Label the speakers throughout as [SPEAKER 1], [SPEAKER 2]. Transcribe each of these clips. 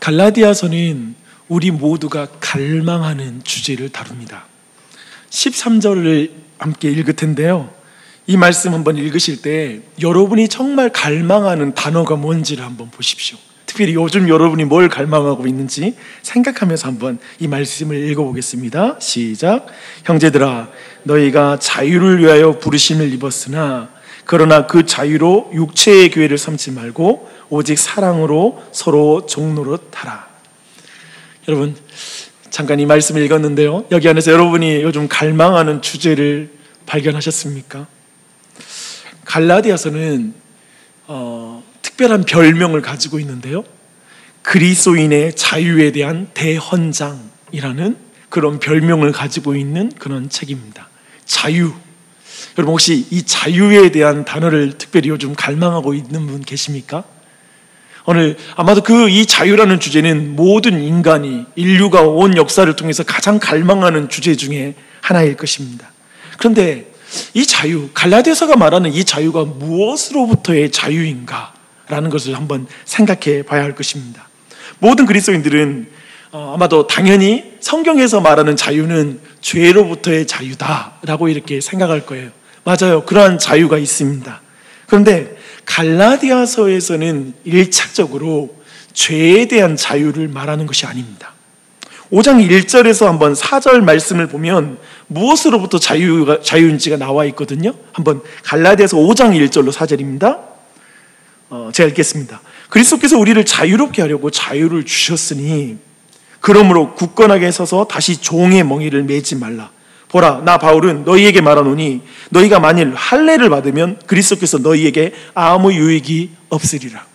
[SPEAKER 1] 갈라디아서는 우리 모두가 갈망하는 주제를 다룹니다. 13절을 함께 읽을 텐데요, 이 말씀 한번 읽으실 때 여러분이 정말 갈망하는 단어가 뭔지를 한번 보십시오. 특별히 요즘 여러분이 뭘 갈망하고 있는지 생각하면서 한번 이 말씀을 읽어보겠습니다. 시작. 형제들아, 너희가 자유를 위하여 부르심을 입었으나 그러나 그 자유로 육체의 교회를 삼지 말고 오직 사랑으로 서로 종노릇하라. 여러분, 잠깐 이 말씀을 읽었는데요, 여기 안에서 여러분이 요즘 갈망하는 주제를 발견하셨습니까? 갈라디아서는 특별한 별명을 가지고 있는데요, 그리스도인의 자유에 대한 대헌장이라는 그런 별명을 가지고 있는 그런 책입니다. 자유. 여러분, 혹시 이 자유에 대한 단어를 특별히 요즘 갈망하고 있는 분 계십니까? 오늘 아마도 이 자유라는 주제는 모든 인간이, 인류가 온 역사를 통해서 가장 갈망하는 주제 중에 하나일 것입니다. 그런데 이 자유, 갈라디아서가 말하는 이 자유가 무엇으로부터의 자유인가 라는 것을 한번 생각해 봐야 할 것입니다. 모든 그리스도인들은 아마도 당연히 성경에서 말하는 자유는 죄로부터의 자유다라고 이렇게 생각할 거예요. 맞아요, 그러한 자유가 있습니다. 그런데 갈라디아서에서는 1차적으로 죄에 대한 자유를 말하는 것이 아닙니다. 5장 1절에서 한번 4절 말씀을 보면 무엇으로부터 자유인지가 나와 있거든요. 한번 갈라디아서 5장 1절로 4절입니다. 제가 읽겠습니다. 그리스도께서 우리를 자유롭게 하려고 자유를 주셨으니 그러므로 굳건하게 서서 다시 종의 멍에를 매지 말라. 보라, 나 바울은 너희에게 말하노니 너희가 만일 할례를 받으면 그리스도께서 너희에게 아무 유익이 없으리라.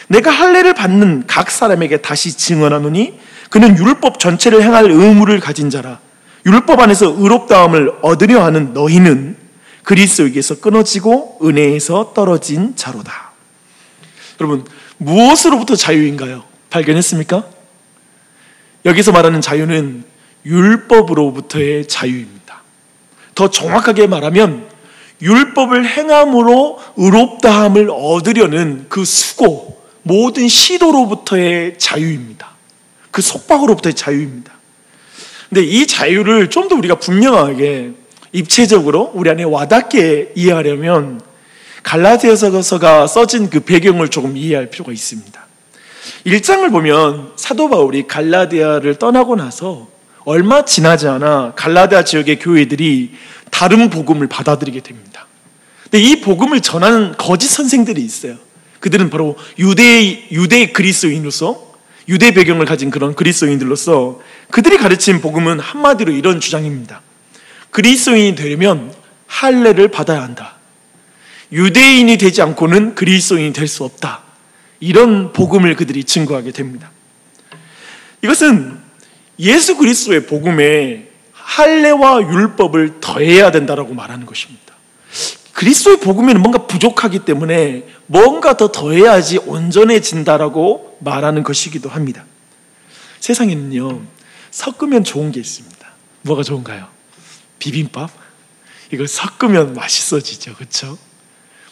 [SPEAKER 1] 내가 할례를 받는 각 사람에게 다시 증언하노니 그는 율법 전체를 행할 의무를 가진 자라. 율법 안에서 의롭다함을 얻으려 하는 너희는 그리스도에게서 끊어지고 은혜에서 떨어진 자로다. 여러분, 무엇으로부터 자유인가요? 발견했습니까? 여기서 말하는 자유는 율법으로부터의 자유입니다. 더 정확하게 말하면 율법을 행함으로 의롭다함을 얻으려는 그 수고, 모든 시도로부터의 자유입니다. 그 속박으로부터의 자유입니다. 근데 이 자유를 좀 더 우리가 분명하게 입체적으로 우리 안에 와닿게 이해하려면 갈라디아서가 써진 그 배경을 조금 이해할 필요가 있습니다. 1장을 보면 사도 바울이 갈라디아를 떠나고 나서 얼마 지나지 않아 갈라디아 지역의 교회들이 다른 복음을 받아들이게 됩니다. 근데 이 복음을 전하는 거짓 선생들이 있어요. 그들은 바로 유대 그리스도인으로서, 유대 배경을 가진 그런 그리스도인들로서 그들이 가르친 복음은 한마디로 이런 주장입니다. 그리스도인이 되려면 할례를 받아야 한다. 유대인이 되지 않고는 그리스도인이 될 수 없다. 이런 복음을 그들이 증거하게 됩니다. 이것은 예수 그리스도의 복음에 할례와 율법을 더해야 된다라고 말하는 것입니다. 그리스도의 복음에는 뭔가 부족하기 때문에 뭔가 더 더해야지 온전해진다라고 말하는 것이기도 합니다. 세상에는요, 섞으면 좋은 게 있습니다. 뭐가 좋은가요? 비빔밥? 이걸 섞으면 맛있어지죠, 그렇죠?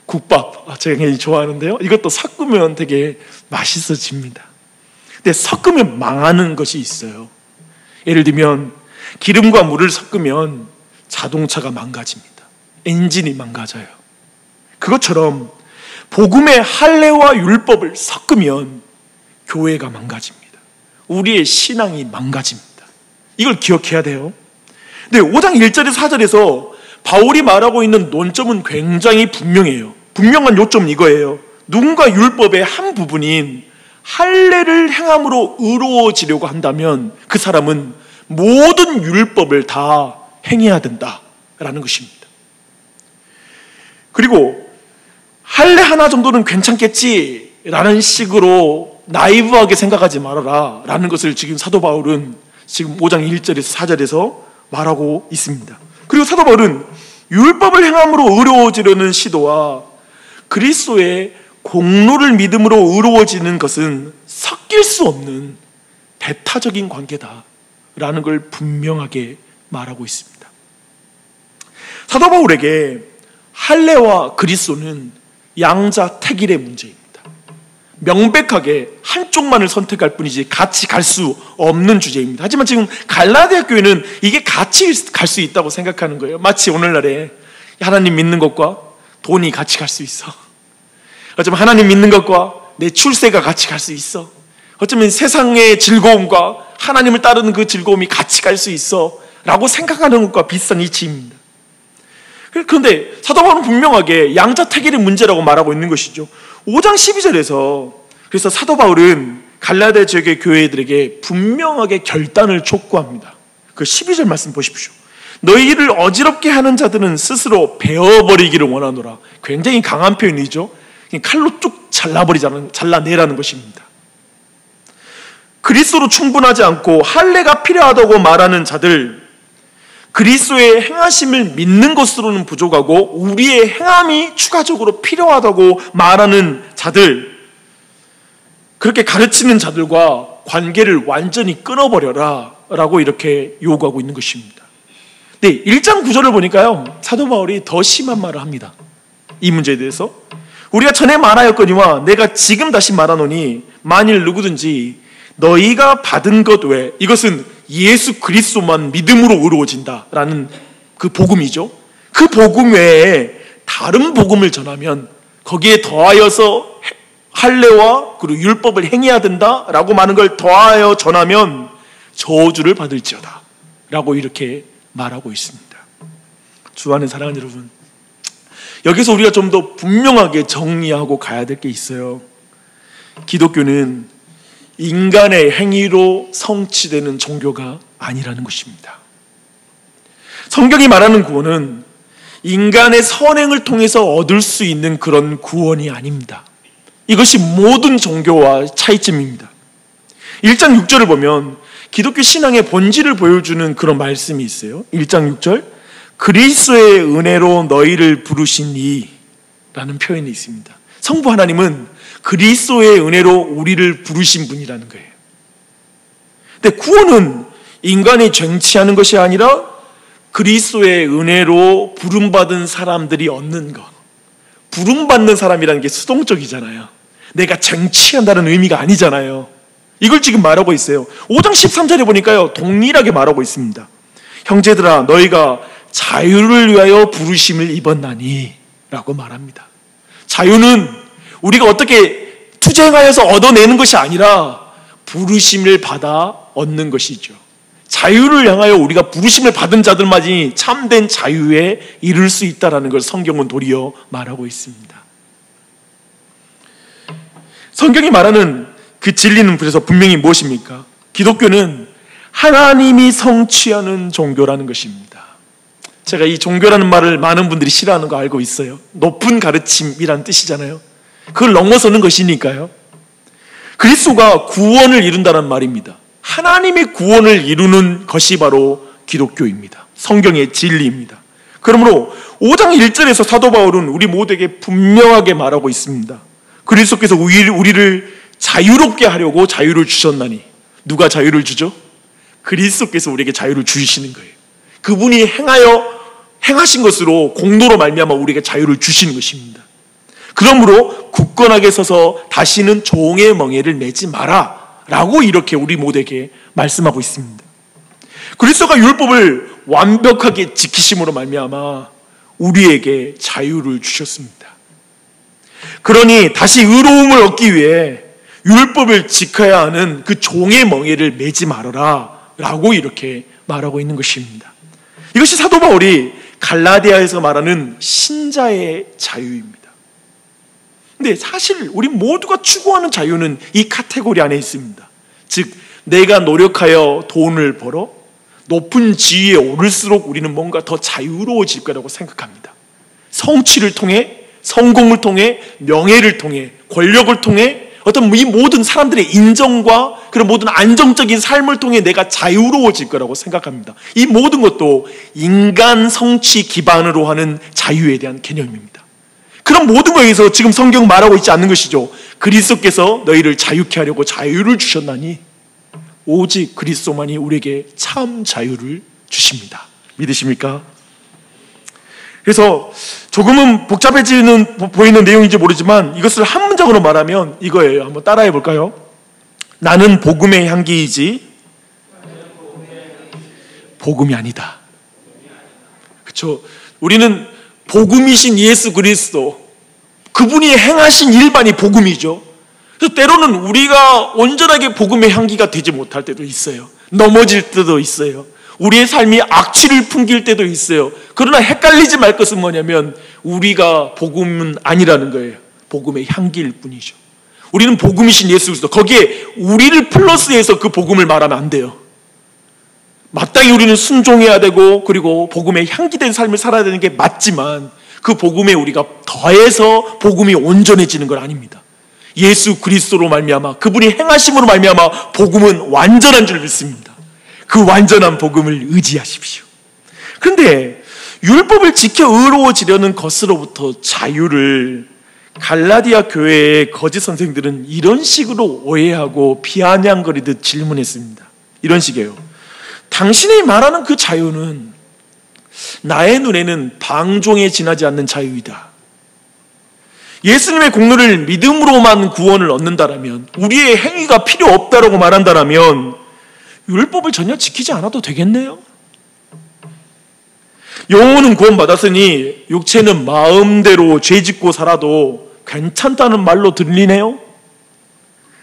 [SPEAKER 1] 국밥, 제가 굉장히 좋아하는데요, 이것도 섞으면 되게 맛있어집니다. 근데 섞으면 망하는 것이 있어요. 예를 들면 기름과 물을 섞으면 자동차가 망가집니다. 엔진이 망가져요. 그것처럼 복음의 할례와 율법을 섞으면 교회가 망가집니다. 우리의 신앙이 망가집니다. 이걸 기억해야 돼요. 근데 5장 1절에서 4절에서 바울이 말하고 있는 논점은 굉장히 분명해요. 분명한 요점은 이거예요. 누군가 율법의 한 부분인 할례를 행함으로 의로워지려고 한다면 그 사람은 모든 율법을 다 행해야 된다라는 것입니다. 그리고 할례 하나 정도는 괜찮겠지라는 식으로 나이브하게 생각하지 말아라 라는 것을 지금 사도 바울은 지금 5장 1절에서 4절에서 말하고 있습니다. 그리고 사도 바울은 율법을 행함으로 의로워지려는 시도와 그리스도의 공로를 믿음으로 의로워지는 것은 섞일 수 없는 배타적인 관계다라는 걸 분명하게 말하고 있습니다. 사도 바울에게 할례와 그리스도는 양자택일의 문제입니다. 명백하게 한쪽만을 선택할 뿐이지 같이 갈 수 없는 주제입니다. 하지만 지금 갈라디아 교회는 이게 같이 갈 수 있다고 생각하는 거예요. 마치 오늘날에 하나님 믿는 것과 돈이 같이 갈 수 있어. 어쩌면 하나님 믿는 것과 내 출세가 같이 갈 수 있어. 어쩌면 세상의 즐거움과 하나님을 따르는 그 즐거움이 같이 갈 수 있어 라고 생각하는 것과 비슷한 이치입니다. 그런데 사도 바울은 분명하게 양자택일의 문제라고 말하고 있는 것이죠. 5장 12절에서 그래서 사도 바울은 갈라디아 지역의 교회들에게 분명하게 결단을 촉구합니다. 그 12절 말씀 보십시오. 너희를 어지럽게 하는 자들은 스스로 베어버리기를 원하노라. 굉장히 강한 표현이죠. 칼로 쭉 잘라내라는 것입니다. 그리스도로 충분하지 않고 할례가 필요하다고 말하는 자들, 그리스도의 행하심을 믿는 것으로는 부족하고 우리의 행함이 추가적으로 필요하다고 말하는 자들, 그렇게 가르치는 자들과 관계를 완전히 끊어버려라 라고 이렇게 요구하고 있는 것입니다. 네, 1장 9절을 보니까요, 사도 바울이 더 심한 말을 합니다. 이 문제에 대해서 우리가 전에 말하였거니와 내가 지금 다시 말하노니 만일 누구든지 너희가 받은 것 외에, 이것은 예수 그리스도만 믿음으로 의로워진다라는 그 복음이죠. 그 복음 외에 다른 복음을 전하면 거기에 더하여서 할례와 그리고 율법을 행해야 된다라고 많은 걸 더하여 전하면 저주를 받을지어다 라고 이렇게 말하고 있습니다. 주 안에 사랑하는 여러분, 여기서 우리가 좀 더 분명하게 정리하고 가야 될 게 있어요. 기독교는 인간의 행위로 성취되는 종교가 아니라는 것입니다. 성경이 말하는 구원은 인간의 선행을 통해서 얻을 수 있는 그런 구원이 아닙니다. 이것이 모든 종교와 차이점입니다. 1장 6절을 보면 기독교 신앙의 본질을 보여주는 그런 말씀이 있어요. 1장 6절, 그리스도의 은혜로 너희를 부르시니 라는 표현이 있습니다. 성부 하나님은 그리스도의 은혜로 우리를 부르신 분이라는 거예요. 근데 구원은 인간이 쟁취하는 것이 아니라 그리스도의 은혜로 부름받은 사람들이 얻는 것. 부름받는 사람이라는 게 수동적이잖아요. 내가 쟁취한다는 의미가 아니잖아요. 이걸 지금 말하고 있어요. 5장 13절에 보니까요, 동일하게 말하고 있습니다. 형제들아, 너희가 자유를 위하여 부르심을 입었나니 라고 말합니다. 자유는 우리가 어떻게 투쟁하여서 얻어내는 것이 아니라 부르심을 받아 얻는 것이죠. 자유를 향하여 우리가 부르심을 받은 자들만이 참된 자유에 이를 수 있다는 걸 성경은 도리어 말하고 있습니다. 성경이 말하는 그 진리는 그래서 분명히 무엇입니까? 기독교는 하나님이 성취하는 종교라는 것입니다. 제가 이 종교라는 말을 많은 분들이 싫어하는 거 알고 있어요. 높은 가르침이란 뜻이잖아요. 그걸 넘어서는 것이니까요. 그리스도가 구원을 이룬다는 말입니다. 하나님의 구원을 이루는 것이 바로 기독교입니다. 성경의 진리입니다. 그러므로 5장 1절에서 사도 바울은 우리 모두에게 분명하게 말하고 있습니다. 그리스도께서 우리를 자유롭게 하려고 자유를 주셨나니. 누가 자유를 주죠? 그리스도께서 우리에게 자유를 주시는 거예요. 그분이 행하신 것으로 공로로 말미암아 우리에게 자유를 주시는 것입니다. 그러므로 굳건하게 서서 다시는 종의 멍에를 매지 마라 라고 이렇게 우리 모두에게 말씀하고 있습니다. 그리스도가 율법을 완벽하게 지키심으로 말미암아 우리에게 자유를 주셨습니다. 그러니 다시 의로움을 얻기 위해 율법을 지켜야 하는 그 종의 멍에를 매지 말아라 라고 이렇게 말하고 있는 것입니다. 이것이 사도 바울이 갈라디아에서 말하는 신자의 자유입니다. 근데 사실 우리 모두가 추구하는 자유는 이 카테고리 안에 있습니다. 즉, 내가 노력하여 돈을 벌어 높은 지위에 오를수록 우리는 뭔가 더 자유로워질 거라고 생각합니다. 성취를 통해, 성공을 통해, 명예를 통해, 권력을 통해 어떤 이 모든 사람들의 인정과 그런 모든 안정적인 삶을 통해 내가 자유로워질 거라고 생각합니다. 이 모든 것도 인간 성취 기반으로 하는 자유에 대한 개념입니다. 그런 모든 거에서 지금 성경 말하고 있지 않는 것이죠. 그리스도께서 너희를 자유케 하려고 자유를 주셨나니 오직 그리스도만이 우리에게 참 자유를 주십니다. 믿으십니까? 그래서 조금은 보이는 내용인지 모르지만 이것을 한 문장으로 말하면 이거예요. 한번 따라해 볼까요? 나는 복음의 향기이지 복음이 아니다. 그렇죠? 우리는 복음이신 예수 그리스도, 그분이 행하신 일반이 복음이죠. 그래서 때로는 우리가 온전하게 복음의 향기가 되지 못할 때도 있어요. 넘어질 때도 있어요. 우리의 삶이 악취를 풍길 때도 있어요. 그러나 헷갈리지 말 것은 뭐냐면 우리가 복음은 아니라는 거예요. 복음의 향기일 뿐이죠. 우리는 복음이신 예수 그리스도, 거기에 우리를 플러스해서 그 복음을 말하면 안 돼요. 마땅히 우리는 순종해야 되고 그리고 복음의 향기된 삶을 살아야 되는 게 맞지만 그 복음에 우리가 더해서 복음이 온전해지는 건 아닙니다. 예수 그리스도로 말미암아, 그분이 행하심으로 말미암아 복음은 완전한 줄 믿습니다. 그 완전한 복음을 의지하십시오. 그런데 율법을 지켜 의로워지려는 것으로부터 자유를 갈라디아 교회의 거짓 선생들은 이런 식으로 오해하고 비아냥거리듯 질문했습니다. 이런 식이에요. 당신이 말하는 그 자유는 나의 눈에는 방종에 지나지 않는 자유이다. 예수님의 공로를 믿음으로만 구원을 얻는다라면, 우리의 행위가 필요 없다라고 말한다라면 율법을 전혀 지키지 않아도 되겠네요. 영혼은 구원받았으니 육체는 마음대로 죄짓고 살아도 괜찮다는 말로 들리네요.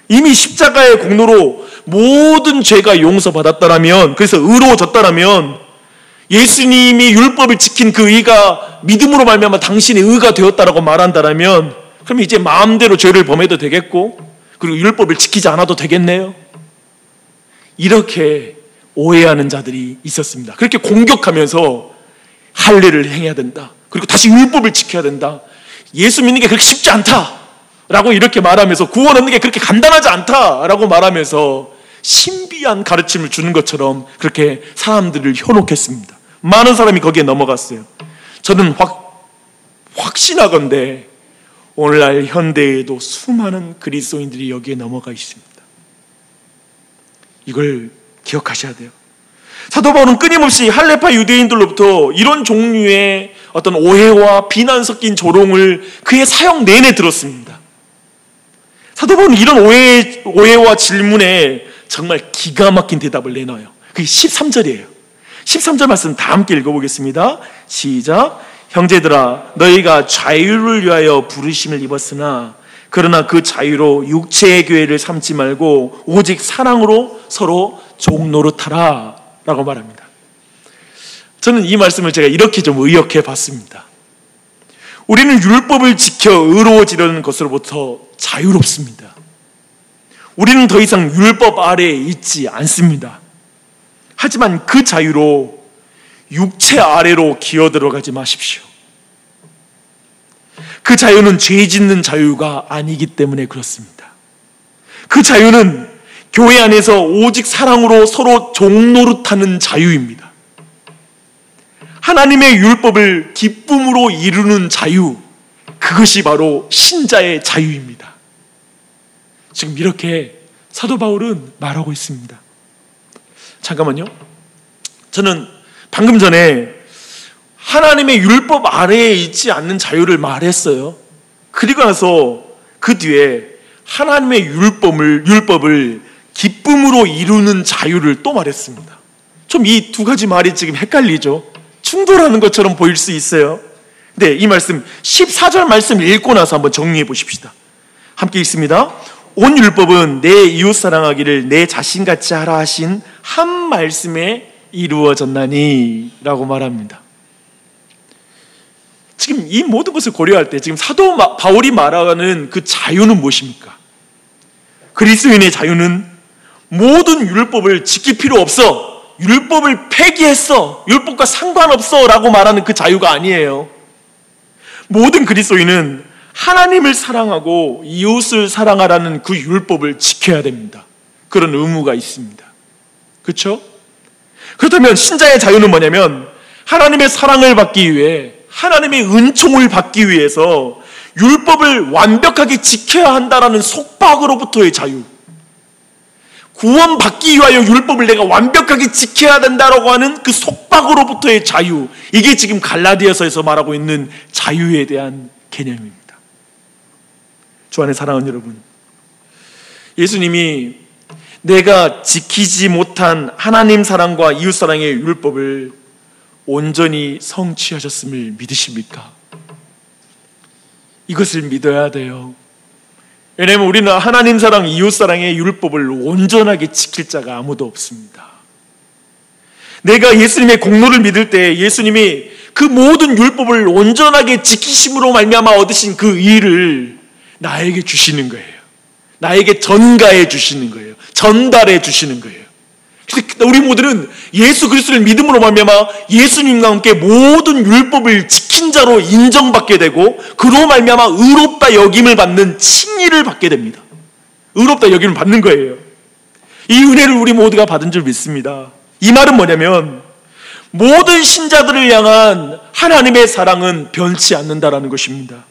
[SPEAKER 1] 이미 십자가의 공로로 모든 죄가 용서받았다라면, 그래서 의로워졌다라면, 예수님이 율법을 지킨 그 의가 믿음으로 말미암아 당신의 의가 되었다라고 말한다라면, 그럼 이제 마음대로 죄를 범해도 되겠고 그리고 율법을 지키지 않아도 되겠네요. 이렇게 오해하는 자들이 있었습니다. 그렇게 공격하면서 할례를 행해야 된다, 그리고 다시 율법을 지켜야 된다, 예수 믿는 게 그렇게 쉽지 않다라고 이렇게 말하면서, 구원 얻는 게 그렇게 간단하지 않다라고 말하면서 신비한 가르침을 주는 것처럼 그렇게 사람들을 현혹했습니다. 많은 사람이 거기에 넘어갔어요. 저는 확신하건대 오늘날 현대에도 수많은 그리스도인들이 여기에 넘어가 있습니다. 이걸 기억하셔야 돼요. 사도 바울은 끊임없이 할례파 유대인들로부터 이런 종류의 어떤 오해와 비난 섞인 조롱을 그의 사역 내내 들었습니다. 사도 바울은 이런 오해와 질문에 정말 기가 막힌 대답을 내놔요. 그게 13절이에요. 13절 말씀 다 함께 읽어보겠습니다. 시작. 형제들아, 너희가 자유를 위하여 부르심을 입었으나 그러나 그 자유로 육체의 교회를 삼지 말고 오직 사랑으로 서로 종노릇하라 라고 말합니다. 저는 이 말씀을 제가 이렇게 좀 의역해 봤습니다. 우리는 율법을 지켜 의로워지려는 것으로부터 자유롭습니다. 우리는 더 이상 율법 아래에 있지 않습니다. 하지만 그 자유로 육체 아래로 기어들어가지 마십시오. 그 자유는 죄 짓는 자유가 아니기 때문에 그렇습니다. 그 자유는 교회 안에서 오직 사랑으로 서로 종노릇하는 자유입니다. 하나님의 율법을 기쁨으로 이루는 자유, 그것이 바로 신자의 자유입니다. 지금 이렇게 사도 바울은 말하고 있습니다. 잠깐만요. 저는 방금 전에 하나님의 율법 아래에 있지 않는 자유를 말했어요. 그리고 나서 그 뒤에 하나님의 율법을 기쁨으로 이루는 자유를 또 말했습니다. 좀 이 두 가지 말이 지금 헷갈리죠? 충돌하는 것처럼 보일 수 있어요. 근데 이 말씀 14절 말씀 읽고 나서 한번 정리해 보십시다. 함께 읽습니다. 온 율법은 내 이웃 사랑하기를 내 자신같이 하라 하신 한 말씀에 이루어졌나니 라고 말합니다. 지금 이 모든 것을 고려할 때 지금 사도 바울이 말하는 그 자유는 무엇입니까? 그리스도인의 자유는 모든 율법을 지킬 필요 없어, 율법을 폐기했어, 율법과 상관없어 라고 말하는 그 자유가 아니에요. 모든 그리스도인은 하나님을 사랑하고 이웃을 사랑하라는 그 율법을 지켜야 됩니다. 그런 의무가 있습니다. 그렇죠? 그렇다면 신자의 자유는 뭐냐면 하나님의 사랑을 받기 위해, 하나님의 은총을 받기 위해서 율법을 완벽하게 지켜야 한다라는 속박으로부터의 자유, 구원받기 위하여 율법을 내가 완벽하게 지켜야 된다라고 하는 그 속박으로부터의 자유, 이게 지금 갈라디아서에서 말하고 있는 자유에 대한 개념입니다. 주 안에 사랑하는 여러분, 예수님이 내가 지키지 못한 하나님 사랑과 이웃 사랑의 율법을 온전히 성취하셨음을 믿으십니까? 이것을 믿어야 돼요. 왜냐하면 우리는 하나님 사랑, 이웃 사랑의 율법을 온전하게 지킬 자가 아무도 없습니다. 내가 예수님의 공로를 믿을 때 예수님이 그 모든 율법을 온전하게 지키심으로 말미암아 얻으신 그 의를 나에게 주시는 거예요. 나에게 전가해 주시는 거예요. 전달해 주시는 거예요. 그래서 우리 모두는 예수 그리스도를 믿음으로 말미암아 예수님과 함께 모든 율법을 지킨 자로 인정받게 되고, 그로 말미암아 의롭다 여김을 받는 칭의를 받게 됩니다. 의롭다 여김을 받는 거예요. 이 은혜를 우리 모두가 받은 줄 믿습니다. 이 말은 뭐냐면, 모든 신자들을 향한 하나님의 사랑은 변치 않는다라는 것입니다.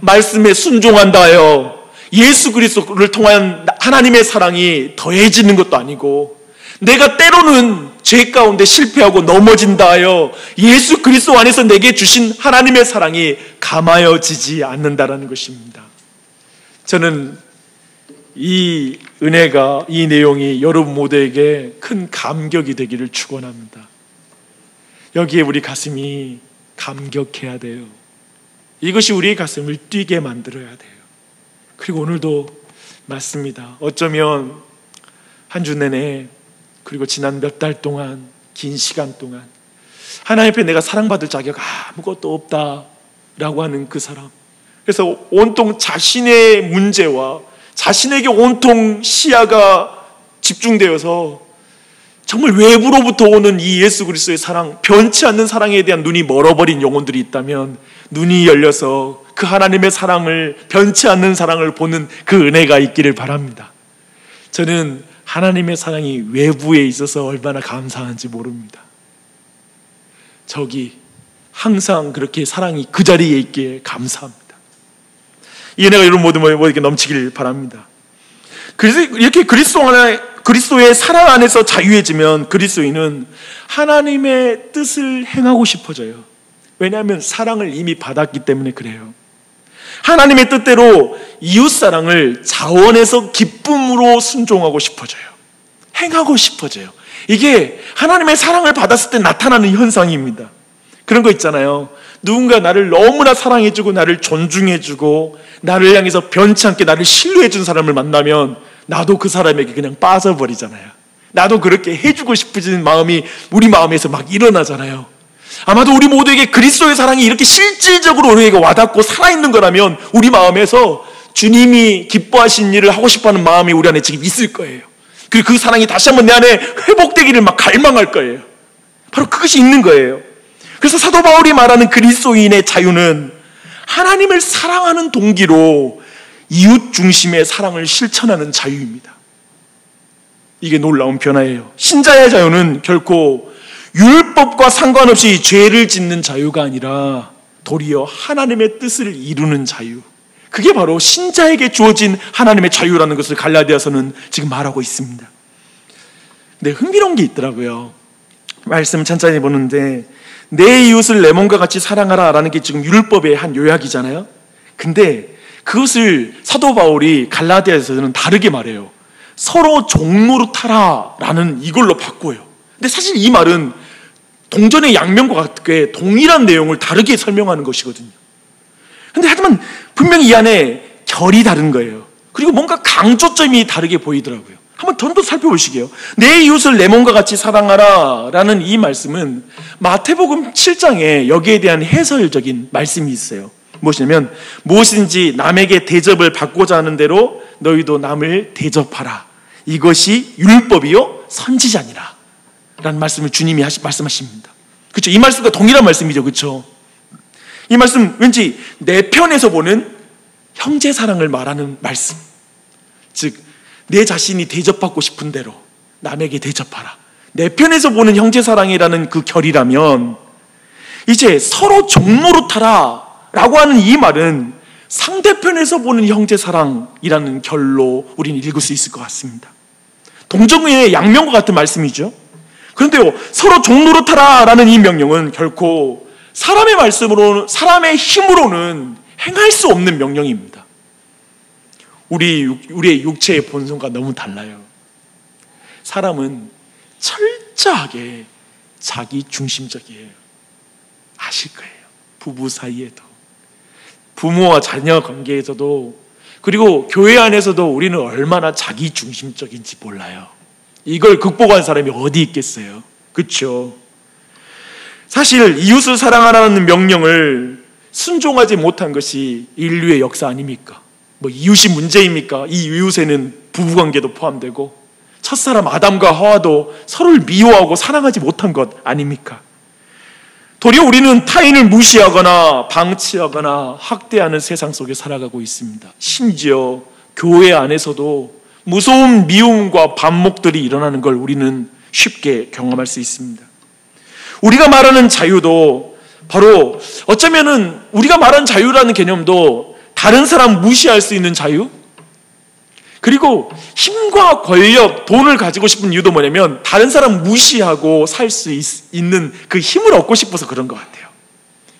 [SPEAKER 1] 말씀에 순종한다요, 예수 그리스도를 통한 하나님의 사랑이 더해지는 것도 아니고, 내가 때로는 죄 가운데 실패하고 넘어진다 하여 예수 그리스도 안에서 내게 주신 하나님의 사랑이 감하여지지 않는다라는 것입니다. 저는 이 은혜가, 이 내용이 여러분 모두에게 큰 감격이 되기를 축원합니다. 여기에 우리 가슴이 감격해야 돼요. 이것이 우리의 가슴을 뛰게 만들어야 돼요. 그리고 오늘도 맞습니다. 어쩌면 한 주 내내, 그리고 지난 몇 달 동안, 긴 시간 동안 하나님 앞에 내가 사랑받을 자격 아무것도 없다라고 하는 그 사람, 그래서 온통 자신의 문제와 자신에게 온통 시야가 집중되어서 정말 외부로부터 오는 이 예수 그리스도의 사랑, 변치 않는 사랑에 대한 눈이 멀어버린 영혼들이 있다면 눈이 열려서 그 하나님의 사랑을, 변치 않는 사랑을 보는 그 은혜가 있기를 바랍니다. 저는 하나님의 사랑이 외부에 있어서 얼마나 감사한지 모릅니다. 저기 항상 그렇게 사랑이 그 자리에 있기에 감사합니다. 이 은혜가 여러분 모두에게 넘치길 바랍니다. 그래서 이렇게 그리스도의 사랑 안에서 자유해지면 그리스도인은 하나님의 뜻을 행하고 싶어져요. 왜냐하면 사랑을 이미 받았기 때문에 그래요. 하나님의 뜻대로 이웃사랑을 자원해서 기쁨으로 순종하고 싶어져요. 행하고 싶어져요. 이게 하나님의 사랑을 받았을 때 나타나는 현상입니다. 그런 거 있잖아요. 누군가 나를 너무나 사랑해주고 나를 존중해주고 나를 향해서 변치 않게 나를 신뢰해준 사람을 만나면 나도 그 사람에게 그냥 빠져버리잖아요. 나도 그렇게 해주고 싶어지는 마음이 우리 마음에서 막 일어나잖아요. 아마도 우리 모두에게 그리스도의 사랑이 이렇게 실질적으로 우리에게 와닿고 살아있는 거라면 우리 마음에서 주님이 기뻐하신 일을 하고 싶어하는 마음이 우리 안에 지금 있을 거예요. 그리고 그 사랑이 다시 한번 내 안에 회복되기를 막 갈망할 거예요. 바로 그것이 있는 거예요. 그래서 사도 바울이 말하는 그리스도인의 자유는 하나님을 사랑하는 동기로 이웃 중심의 사랑을 실천하는 자유입니다. 이게 놀라운 변화예요. 신자의 자유는 결코 율법과 상관없이 죄를 짓는 자유가 아니라 도리어 하나님의 뜻을 이루는 자유, 그게 바로 신자에게 주어진 하나님의 자유라는 것을 갈라디아서는 지금 말하고 있습니다. 근데 흥미로운 게 있더라고요. 말씀 천천히 보는데 내 이웃을 내 몸과 같이 사랑하라 라는 게 지금 율법의 한 요약이잖아요. 근데 그것을 사도 바울이 갈라디아에서는 다르게 말해요. 서로 종노릇하라 라는 이걸로 바꿔요. 근데 사실 이 말은 동전의 양면과 같게 동일한 내용을 다르게 설명하는 것이거든요. 근데 하지만 분명히 이 안에 결이 다른 거예요. 그리고 뭔가 강조점이 다르게 보이더라고요. 한번 더 살펴보시게요. 내 이웃을 내 몸과 같이 사랑하라 라는 이 말씀은 마태복음 7장에 여기에 대한 해설적인 말씀이 있어요. 무엇이냐면 무엇인지 남에게 대접을 받고자 하는 대로 너희도 남을 대접하라. 이것이 율법이요 선지자니라 라는 말씀을 주님이 말씀하십니다. 그렇죠? 이 말씀과 동일한 말씀이죠. 그렇죠? 이 말씀 왠지 내 편에서 보는 형제 사랑을 말하는 말씀, 즉 내 자신이 대접받고 싶은 대로 남에게 대접하라. 내 편에서 보는 형제 사랑이라는 그 결이라면 이제 서로 종노릇하라 라고 하는 이 말은 상대편에서 보는 형제 사랑이라는 결로 우리는 읽을 수 있을 것 같습니다. 동정의 양면과 같은 말씀이죠. 그런데요, 서로 종노릇하라라는 이 명령은 결코 사람의 말씀으로는, 사람의 힘으로는 행할 수 없는 명령입니다. 우리의 육체의 본성과 너무 달라요. 사람은 철저하게 자기 중심적이에요. 아실 거예요. 부부 사이에도, 부모와 자녀 관계에서도, 그리고 교회 안에서도 우리는 얼마나 자기 중심적인지 몰라요. 이걸 극복한 사람이 어디 있겠어요? 그렇죠? 사실 이웃을 사랑하라는 명령을 순종하지 못한 것이 인류의 역사 아닙니까? 뭐 이웃이 문제입니까? 이 이웃에는 부부관계도 포함되고 첫사람 아담과 하와도 서로를 미워하고 사랑하지 못한 것 아닙니까? 도리어 우리는 타인을 무시하거나 방치하거나 학대하는 세상 속에 살아가고 있습니다. 심지어 교회 안에서도 무서운 미움과 반목들이 일어나는 걸 우리는 쉽게 경험할 수 있습니다. 우리가 말하는 자유도 바로 어쩌면은 우리가 말하는 자유라는 개념도 다른 사람 무시할 수 있는 자유? 그리고 힘과 권력, 돈을 가지고 싶은 이유도 뭐냐면 다른 사람 무시하고 살 수 있는 그 힘을 얻고 싶어서 그런 것 같아요.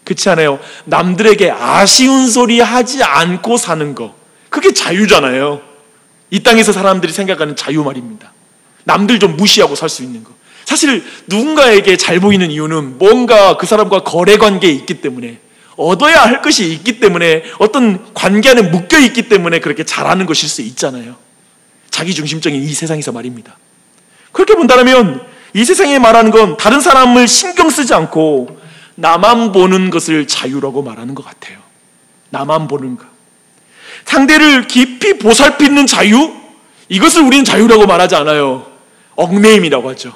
[SPEAKER 1] 그렇지 않아요? 남들에게 아쉬운 소리 하지 않고 사는 거, 그게 자유잖아요. 이 땅에서 사람들이 생각하는 자유 말입니다. 남들 좀 무시하고 살 수 있는 거. 사실 누군가에게 잘 보이는 이유는 뭔가 그 사람과 거래 관계에 있기 때문에, 얻어야 할 것이 있기 때문에, 어떤 관계 안에 묶여 있기 때문에 그렇게 잘하는 것일 수 있잖아요. 자기중심적인 이 세상에서 말입니다. 그렇게 본다면 이 세상에 말하는 건 다른 사람을 신경 쓰지 않고 나만 보는 것을 자유라고 말하는 것 같아요. 나만 보는 것, 상대를 깊이 보살피는 자유, 이것을 우리는 자유라고 말하지 않아요. 얽매임이라고 하죠.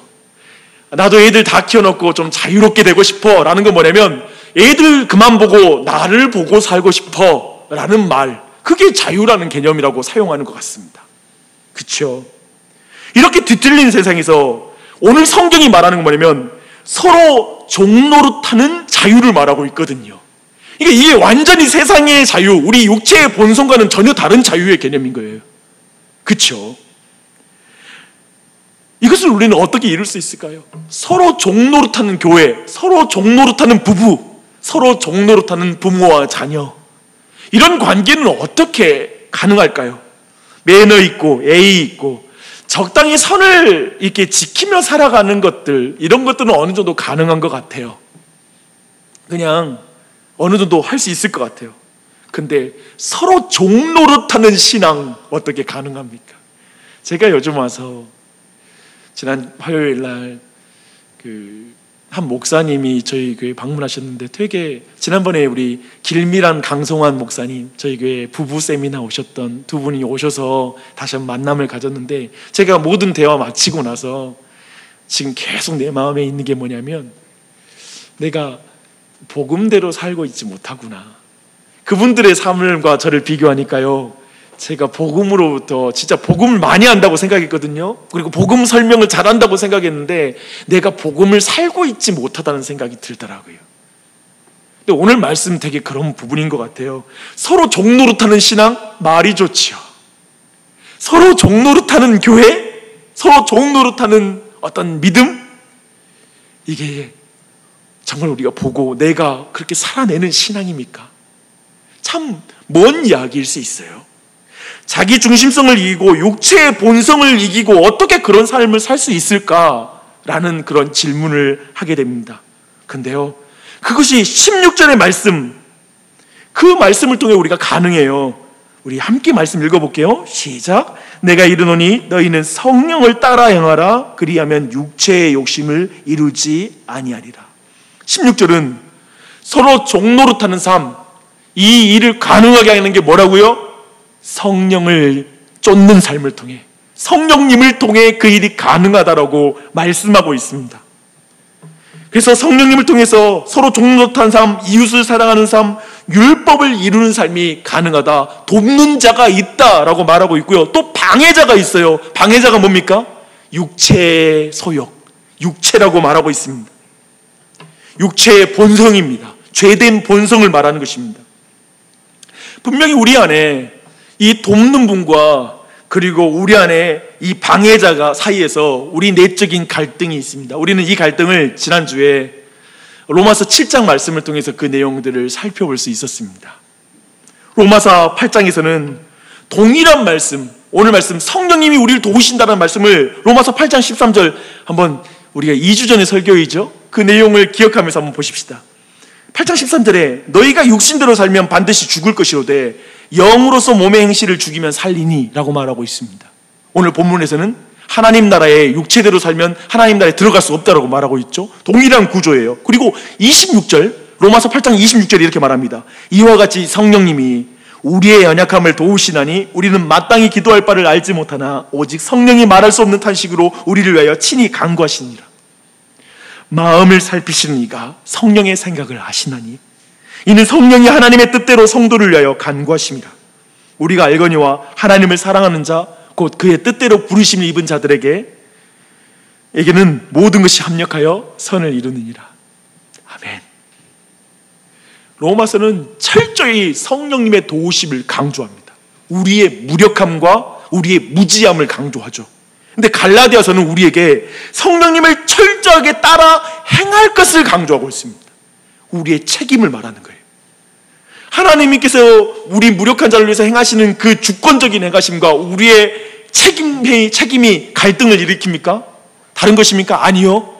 [SPEAKER 1] 나도 애들 다 키워놓고 좀 자유롭게 되고 싶어 라는 건 뭐냐면 애들 그만 보고 나를 보고 살고 싶어 라는 말, 그게 자유라는 개념이라고 사용하는 것 같습니다. 그렇죠? 이렇게 뒤틀린 세상에서 오늘 성경이 말하는 건 뭐냐면 서로 종노릇하는 자유를 말하고 있거든요. 그러니까 이게 완전히 세상의 자유, 우리 육체의 본성과는 전혀 다른 자유의 개념인 거예요. 그렇죠? 이것을 우리는 어떻게 이룰 수 있을까요? 서로 종노릇하는 교회, 서로 종노릇하는 부부, 서로 종노릇하는 부모와 자녀, 이런 관계는 어떻게 가능할까요? 매너 있고 예의 있고 적당히 선을 이렇게 지키며 살아가는 것들, 이런 것들은 어느 정도 가능한 것 같아요. 그냥 어느 정도 할 수 있을 것 같아요. 근데 서로 종노릇하는 신앙 어떻게 가능합니까? 제가 요즘 와서 지난 화요일 날 한 목사님이 저희 교회 방문하셨는데, 되게 지난번에 우리 길미란 강성환 목사님, 저희 교회 부부 세미나 오셨던 두 분이 오셔서 다시 한번 만남을 가졌는데, 제가 모든 대화 마치고 나서 지금 계속 내 마음에 있는 게 뭐냐면, 내가 복음대로 살고 있지 못하구나. 그분들의 삶과 저를 비교하니까요, 제가 복음으로부터 진짜 복음을 많이 안다고 생각했거든요. 그리고 복음 설명을 잘한다고 생각했는데 내가 복음을 살고 있지 못하다는 생각이 들더라고요. 근데 오늘 말씀 되게 그런 부분인 것 같아요. 서로 종노릇하는 신앙, 말이 좋지요. 서로 종노릇하는 교회, 서로 종노릇하는 어떤 믿음, 이게 정말 우리가 보고 내가 그렇게 살아내는 신앙입니까? 참 먼 이야기일 수 있어요. 자기 중심성을 이기고 육체의 본성을 이기고 어떻게 그런 삶을 살 수 있을까라는 그런 질문을 하게 됩니다. 근데요, 그것이 16절의 말씀, 그 말씀을 통해 우리가 가능해요. 우리 함께 말씀 읽어볼게요. 시작. 내가 이르노니 너희는 성령을 따라 행하라. 그리하면 육체의 욕심을 이루지 아니하리라. 16절은 서로 종노릇하는 삶, 이 일을 가능하게 하는 게 뭐라고요? 성령을 쫓는 삶을 통해, 성령님을 통해 그 일이 가능하다라고 말씀하고 있습니다. 그래서 성령님을 통해서 서로 종노릇한 삶, 이웃을 사랑하는 삶, 율법을 이루는 삶이 가능하다. 돕는 자가 있다라고 말하고 있고요. 또 방해자가 있어요. 방해자가 뭡니까? 육체의 소욕, 육체라고 말하고 있습니다. 육체의 본성입니다. 죄된 본성을 말하는 것입니다. 분명히 우리 안에 이 돕는 분과 그리고 우리 안에 이 방해자가 사이에서 우리 내적인 갈등이 있습니다. 우리는 이 갈등을 지난주에 로마서 7장 말씀을 통해서 그 내용들을 살펴볼 수 있었습니다. 로마서 8장에서는 동일한 말씀, 오늘 말씀 성령님이 우리를 도우신다는 말씀을 로마서 8장 13절 한번 우리가 2주 전에 설교이죠. 그 내용을 기억하면서 한번 보십시다. 8장 13절에 너희가 육신대로 살면 반드시 죽을 것이로되 영으로서 몸의 행실을 죽이면 살리니 라고 말하고 있습니다. 오늘 본문에서는 하나님 나라에 육체대로 살면 하나님 나라에 들어갈 수 없다라고 말하고 있죠. 동일한 구조예요. 그리고 26절, 로마서 8장 26절에 이렇게 말합니다. 이와 같이 성령님이 우리의 연약함을 도우시나니 우리는 마땅히 기도할 바를 알지 못하나 오직 성령이 말할 수 없는 탄식으로 우리를 위하여 친히 간구하시니라. 마음을 살피시는 이가 성령의 생각을 아시나니 이는 성령이 하나님의 뜻대로 성도를 위하여 간구하심이라. 우리가 알거니와 하나님을 사랑하는 자 곧 그의 뜻대로 부르심을 입은 자들에게는 모든 것이 합력하여 선을 이루느니라. 아멘. 로마서는 철저히 성령님의 도우심을 강조합니다. 우리의 무력함과 우리의 무지함을 강조하죠. 근데 갈라디아서는 우리에게 성령님을 철저하게 따라 행할 것을 강조하고 있습니다. 우리의 책임을 말하는 거예요. 하나님께서 우리 무력한 자를 위해서 행하시는 그 주권적인 행하심과 우리의 책임이 갈등을 일으킵니까? 다른 것입니까? 아니요.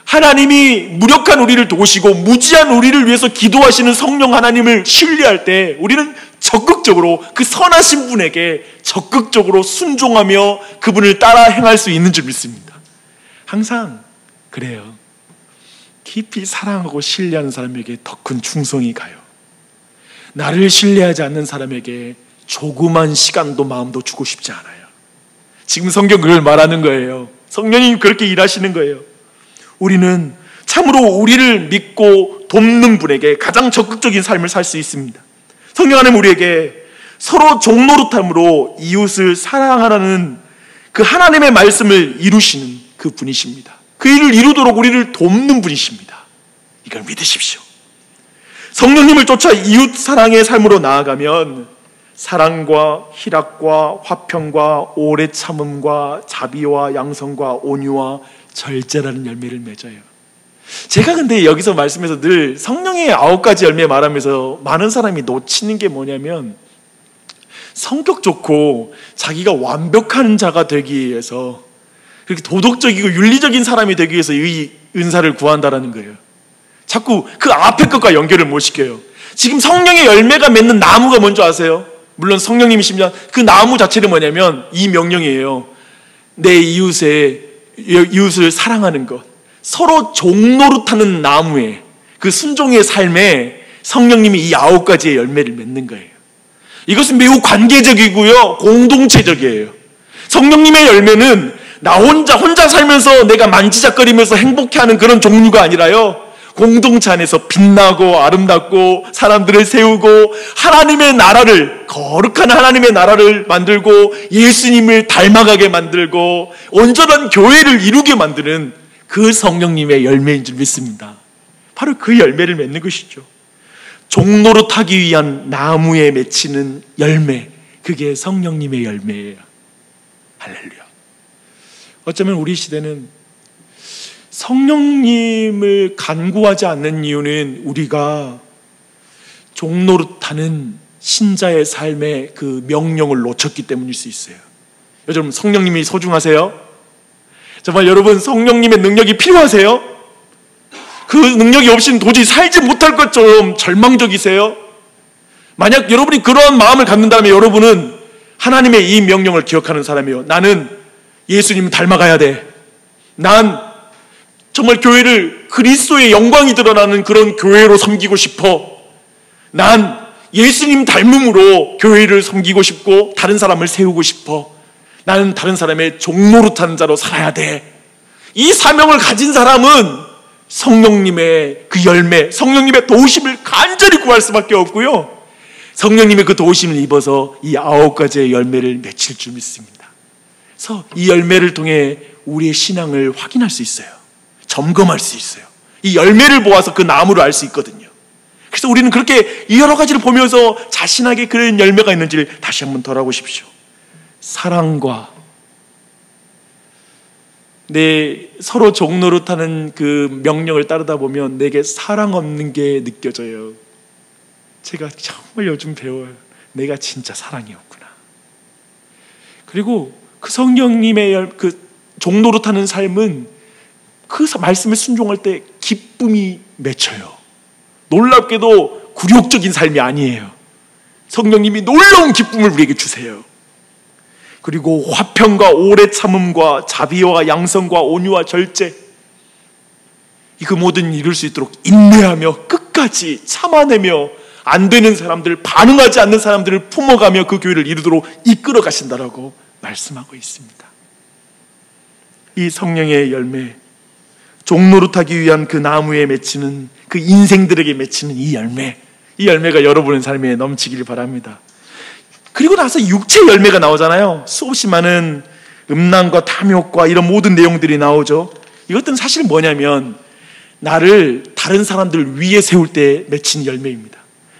[SPEAKER 1] 하나님이 무력한 우리를 도우시고 무지한 우리를 위해서 기도하시는 성령 하나님을 신뢰할 때 우리는 적극적으로 그 선하신 분에게 적극적으로 순종하며 그분을 따라 행할 수 있는 줄 믿습니다. 항상 그래요. 깊이 사랑하고 신뢰하는 사람에게 더 큰 충성이 가요. 나를 신뢰하지 않는 사람에게 조그만 시간도 마음도 주고 싶지 않아요. 지금 성경 그걸 말하는 거예요. 성령님 그렇게 일하시는 거예요. 우리는 참으로 우리를 믿고 돕는 분에게 가장 적극적인 삶을 살 수 있습니다. 성령 하나님 우리에게 서로 종노릇함으로 이웃을 사랑하라는 그 하나님의 말씀을 이루시는 그 분이십니다. 그 일을 이루도록 우리를 돕는 분이십니다. 이걸 믿으십시오. 성령님을 쫓아 이웃 사랑의 삶으로 나아가면 사랑과 희락과 화평과 오래 참음과 자비와 양성과 온유와 절제라는 열매를 맺어요. 제가 근데 여기서 말씀에서 늘 성령의 9가지 열매 말하면서 많은 사람이 놓치는 게 뭐냐면 성격 좋고 자기가 완벽한 자가 되기 위해서 그렇게 도덕적이고 윤리적인 사람이 되기 위해서 이 은사를 구한다라는 거예요. 자꾸 그 앞에 것과 연결을 못 시켜요. 지금 성령의 열매가 맺는 나무가 뭔지 아세요? 물론 성령님이시면 그 나무 자체는 뭐냐면 이 명령이에요. 내 이웃을 사랑하는 것. 서로 종노릇하는 나무에 그 순종의 삶에 성령님이 이 9가지의 열매를 맺는 거예요. 이것은 매우 관계적이고요, 공동체적이에요. 성령님의 열매는 나 혼자 살면서 내가 만지작거리면서 행복해하는 그런 종류가 아니라요, 공동체 안에서 빛나고 아름답고 사람들을 세우고 하나님의 나라를, 거룩한 하나님의 나라를 만들고 예수님을 닮아가게 만들고 온전한 교회를 이루게 만드는 그 성령님의 열매인 줄 믿습니다. 바로 그 열매를 맺는 것이죠. 종노릇하기 위한 나무에 맺히는 열매, 그게 성령님의 열매예요. 할렐루야. 어쩌면 우리 시대는 성령님을 간구하지 않는 이유는 우리가 종노릇하는 신자의 삶의 그 명령을 놓쳤기 때문일 수 있어요. 여러분, 성령님이 소중하세요? 정말 여러분, 성령님의 능력이 필요하세요? 그 능력이 없이는 도저히 살지 못할 것처럼 절망적이세요? 만약 여러분이 그러한 마음을 갖는다면 여러분은 하나님의 이 명령을 기억하는 사람이에요. 나는 예수님을 닮아가야 돼. 난 정말 교회를 그리스도의 영광이 드러나는 그런 교회로 섬기고 싶어. 난 예수님 닮음으로 교회를 섬기고 싶고 다른 사람을 세우고 싶어. 나는 다른 사람의 종노릇하는 자로 살아야 돼. 이 사명을 가진 사람은 성령님의 그 열매, 성령님의 도우심을 간절히 구할 수밖에 없고요, 성령님의 그 도우심을 입어서 이 9가지의 열매를 맺힐 줄 믿습니다. 그래서 이 열매를 통해 우리의 신앙을 확인할 수 있어요. 점검할 수 있어요. 이 열매를 보아서 그 나무를 알 수 있거든요. 그래서 우리는 그렇게 여러 가지를 보면서 자신에게 그런 열매가 있는지를 다시 한번 덜어보십시오. 사랑과 내 서로 종노릇하는 그 명령을 따르다 보면 내게 사랑 없는 게 느껴져요. 제가 정말 요즘 배워요. 내가 진짜 사랑이 없구나. 그리고 그 성령님의 그 종노릇하는 삶은 그 말씀에 순종할 때 기쁨이 맺혀요. 놀랍게도 굴욕적인 삶이 아니에요. 성령님이 놀라운 기쁨을 우리에게 주세요. 그리고 화평과 오래 참음과 자비와 양성과 온유와 절제, 그 모든 일을 이룰 수 있도록 인내하며 끝까지 참아내며 안 되는 사람들, 반응하지 않는 사람들을 품어가며 그 교회를 이루도록 이끌어 가신다라고 말씀하고 있습니다. 이 성령의 열매, 종노릇하기 위한 그 나무에 맺히는, 그 인생들에게 맺히는 이 열매가 여러분의 삶에 넘치기를 바랍니다. 그리고 나서 육체 열매가 나오잖아요. 수없이 많은 음란과 탐욕과 이런 모든 내용들이 나오죠. 이것들은 사실 뭐냐면 나를 다른 사람들 위에 세울 때 맺힌 열매입니다.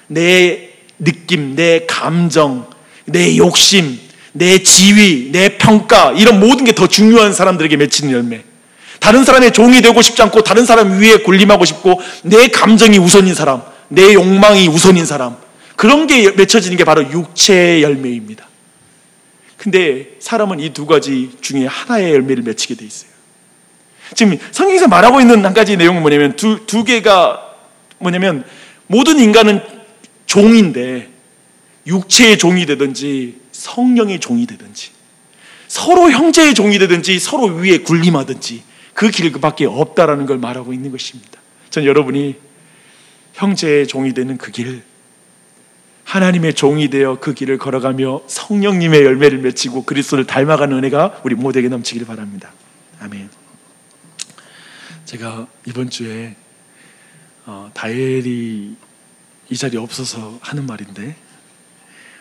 [SPEAKER 1] 내 느낌, 내 감정, 내 욕심, 내 지위, 내 평가, 이런 모든 게 더 중요한 사람들에게 맺히는 열매. 다른 사람의 종이 되고 싶지 않고 다른 사람 위에 군림하고 싶고 내 감정이 우선인 사람, 내 욕망이 우선인 사람, 그런 게 맺혀지는 게 바로 육체의 열매입니다. 근데 사람은 이 두 가지 중에 하나의 열매를 맺히게 돼 있어요. 지금 성경에서 말하고 있는 한 가지 내용은 뭐냐면 두 개가 뭐냐면 모든 인간은 종인데 육체의 종이 되든지 성령의 종이 되든지 서로 형제의 종이 되든지 서로 위에 군림하든지 그 길밖에 없다라는 걸 말하고 있는 것입니다. 전 여러분이 형제의 종이 되는 그 길, 하나님의 종이 되어 그 길을 걸어가며 성령님의 열매를 맺히고 그리스도를 닮아가는 은혜가 우리 모두에게 넘치기를 바랍니다. 아멘. 제가 이번 주에 다엘이 이 자리에 없어서 하는 말인데,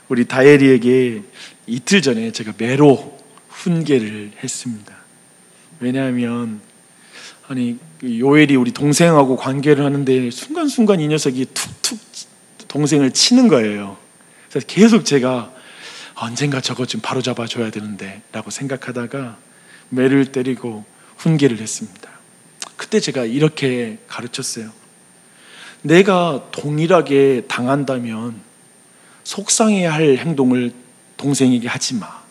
[SPEAKER 1] 우리 다엘이에게 이틀 전에 제가 매로 훈계를 했습니다. 왜냐하면 요엘이 우리 동생하고 관계를 하는데 순간순간 이 녀석이 툭툭 동생을 치는 거예요. 그래서 계속 제가 언젠가 저것 좀 바로잡아 줘야 되는데 라고 생각하다가 매를 때리고 훈계를 했습니다. 그때 제가 이렇게 가르쳤어요. 내가 동일하게 당한다면 속상해야 할 행동을 동생에게 하지 마.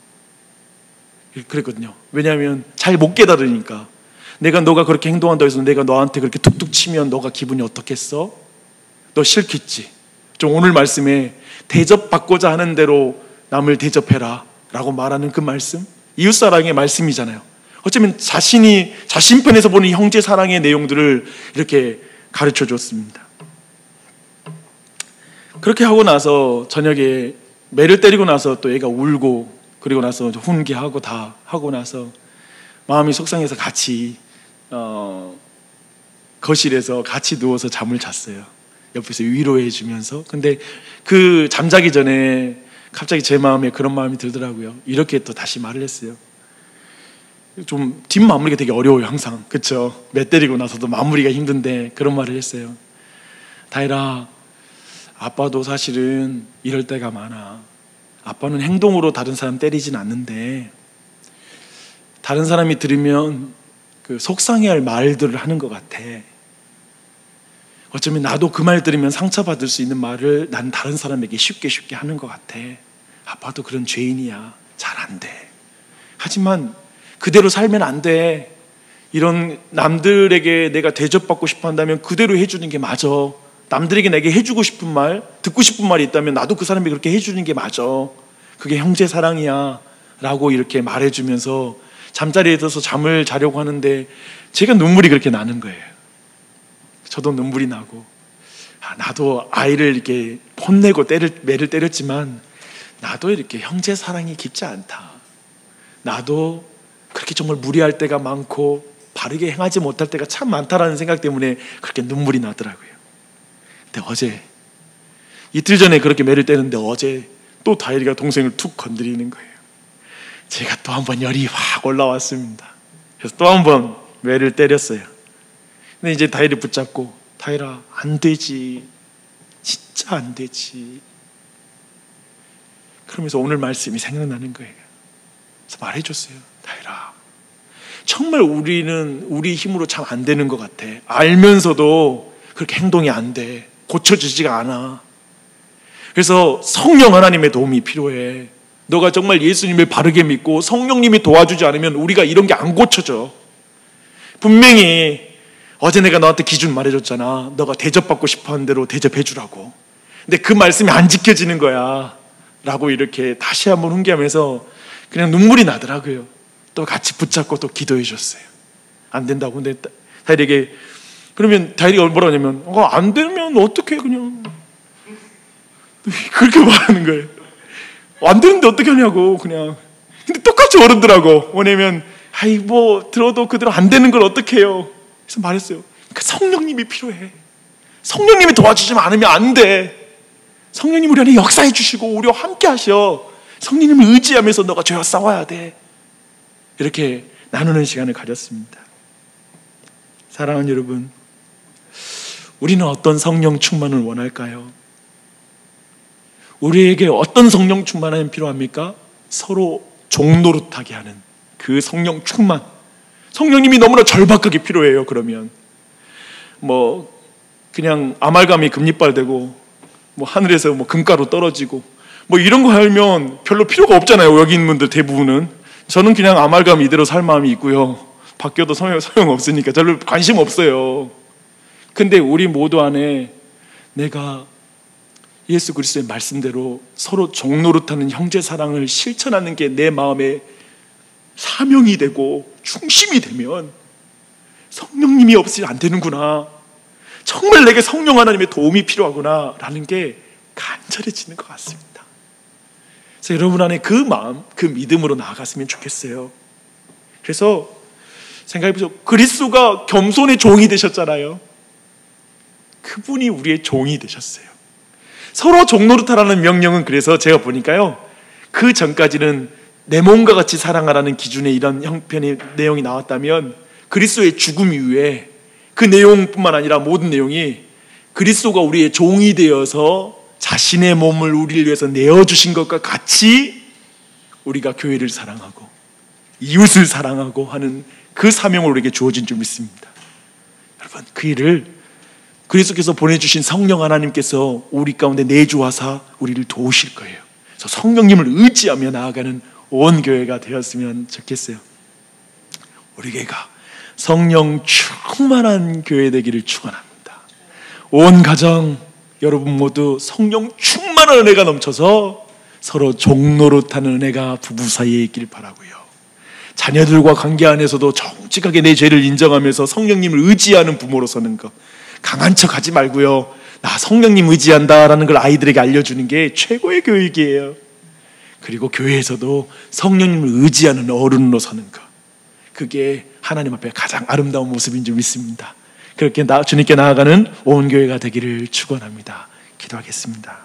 [SPEAKER 1] 그랬거든요. 왜냐하면 잘 못 깨달으니까. 너가 그렇게 행동한다고 해서 내가 너한테 그렇게 툭툭 치면 너가 기분이 어떻겠어? 너 싫겠지. 좀 오늘 말씀에 대접받고자 하는 대로 남을 대접해라 라고 말하는 그 말씀, 이웃사랑의 말씀이잖아요. 어쩌면 자신 편에서 보는 형제 사랑의 내용들을 이렇게 가르쳐 줬습니다. 그렇게 하고 나서 저녁에 매를 때리고 나서 또 애가 울고, 그리고 나서 훈계하고 다 하고 나서 마음이 속상해서 같이 거실에서 같이 누워서 잠을 잤어요. 옆에서 위로해 주면서. 근데 그 잠자기 전에 갑자기 제 마음에 그런 마음이 들더라고요. 이렇게 또 다시 말을 했어요. 좀 뒷마무리가 되게 어려워요, 항상. 그렇죠? 매 때리고 나서도 마무리가 힘든데 그런 말을 했어요. 다혜라, 아빠도 사실은 이럴 때가 많아. 아빠는 행동으로 다른 사람 때리진 않는데 다른 사람이 들으면 그 속상해할 말들을 하는 것 같아. 어쩌면 나도 그 말 들으면 상처받을 수 있는 말을 난 다른 사람에게 쉽게 하는 것 같아. 아빠도 그런 죄인이야. 잘 안 돼. 하지만 그대로 살면 안 돼. 이런 남들에게 내가 대접받고 싶어 한다면 그대로 해주는 게 맞아. 남들에게 내게 해주고 싶은 말, 듣고 싶은 말이 있다면 나도 그 사람에게 그렇게 해주는 게 맞아. 그게 형제 사랑이야 라고 이렇게 말해주면서 잠자리에 들어서 잠을 자려고 하는데 제가 눈물이 그렇게 나는 거예요. 저도 눈물이 나고, 나도 아이를 이렇게 혼내고 매를 때렸지만 나도 이렇게 형제 사랑이 깊지 않다. 나도 그렇게 정말 무리할 때가 많고 바르게 행하지 못할 때가 참 많다라는 생각 때문에 그렇게 눈물이 나더라고요. 근데 어제, 이틀 전에 그렇게 매를 때렸는데 어제 또 다혜리가 동생을 툭 건드리는 거예요. 제가 또 한 번 열이 확 올라왔습니다. 그래서 또 한 번 매를 때렸어요. 근데 이제 다혜리 붙잡고, 다혜라, 안 되지. 진짜 안 되지. 그러면서 오늘 말씀이 생각나는 거예요. 말해줬어요. 다혜라, 정말 우리는 우리 힘으로 참 안 되는 것 같아. 알면서도 그렇게 행동이 안 돼. 고쳐지지가 않아. 그래서 성령 하나님의 도움이 필요해. 너가 정말 예수님을 바르게 믿고 성령님이 도와주지 않으면 우리가 이런 게 안 고쳐져. 분명히 어제 내가 너한테 기준 말해줬잖아. 너가 대접받고 싶어하는 대로 대접해 주라고. 근데 그 말씀이 안 지켜지는 거야 라고 이렇게 다시 한번 훈계하면서 그냥 눈물이 나더라고요. 또 같이 붙잡고 또 기도해 줬어요. 안 된다고. 근데 다일에게, 그러면 다일이가 뭐라 하냐면, 안 되면 어떻게 그냥 그렇게 말하는 거예요. 안 되는데 어떻게 하냐고. 그냥. 근데 똑같이 어른더라고. 뭐냐면, 아이 뭐 들어도 그대로 안 되는 걸 어떻게 해요. 그래서 말했어요. 그러니까 성령님이 필요해. 성령님이 도와주지 않으면 안 돼. 성령님 우리 안에 역사해 주시고 우리와 함께 하셔. 성령님을 의지하면서 너가 죄와 싸워야 돼. 이렇게 나누는 시간을 가졌습니다. 사랑하는 여러분, 우리는 어떤 성령 충만을 원할까요? 우리에게 어떤 성령 충만함이 필요합니까? 서로 종노릇하게 하는 그 성령 충만. 성령님이 너무나 절박하게 필요해요. 그러면 뭐 그냥 아말감이 금리빨되고 뭐 하늘에서 뭐 금가루 떨어지고 뭐 이런 거 하면 별로 필요가 없잖아요. 여기 있는 분들 대부분은. 저는 그냥 아말감 이대로 살 마음이 있고요. 바뀌어도 소용없으니까 별로 관심 없어요. 근데 우리 모두 안에 내가 예수 그리스도의 말씀대로 서로 종노릇하는 형제 사랑을 실천하는 게 내 마음의 사명이 되고 중심이 되면 성령님이 없이 안 되는구나. 정말 내게 성령 하나님의 도움이 필요하구나 라는 게 간절해지는 것 같습니다. 그래서 여러분 안에 그 마음, 그 믿음으로 나아갔으면 좋겠어요. 그래서 생각해보세요. 그리스도가 겸손의 종이 되셨잖아요. 그분이 우리의 종이 되셨어요. 서로 종노릇하라는 명령은, 그래서 제가 보니까요, 그 전까지는 내 몸과 같이 사랑하라는 기준의 이런 형편의 내용이 나왔다면, 그리스도의 죽음 이후에 그 내용뿐만 아니라 모든 내용이 그리스도가 우리의 종이 되어서 자신의 몸을 우리를 위해서 내어주신 것과 같이 우리가 교회를 사랑하고 이웃을 사랑하고 하는 그 사명을 우리에게 주어진 줄 믿습니다. 여러분, 그 일을 그리스도께서 보내주신 성령 하나님께서 우리 가운데 내주하사 우리를 도우실 거예요. 그래서 성령님을 의지하며 나아가는 온 교회가 되었으면 좋겠어요. 우리 교회가 성령 충만한 교회 되기를 축원합니다. 온 가정 여러분 모두 성령 충만한 은혜가 넘쳐서 서로 종노릇하는 은혜가 부부 사이에 있길 바라고요. 자녀들과 관계 안에서도 정직하게 내 죄를 인정하면서 성령님을 의지하는 부모로 서는 것, 강한 척 하지 말고요, 나 성령님 의지한다라는 걸 아이들에게 알려주는 게 최고의 교육이에요. 그리고 교회에서도 성령님을 의지하는 어른으로 서는 것, 그게 하나님 앞에 가장 아름다운 모습인 줄 믿습니다. 그렇게 주님께 나아가는 온 교회가 되기를 축원합니다. 기도하겠습니다.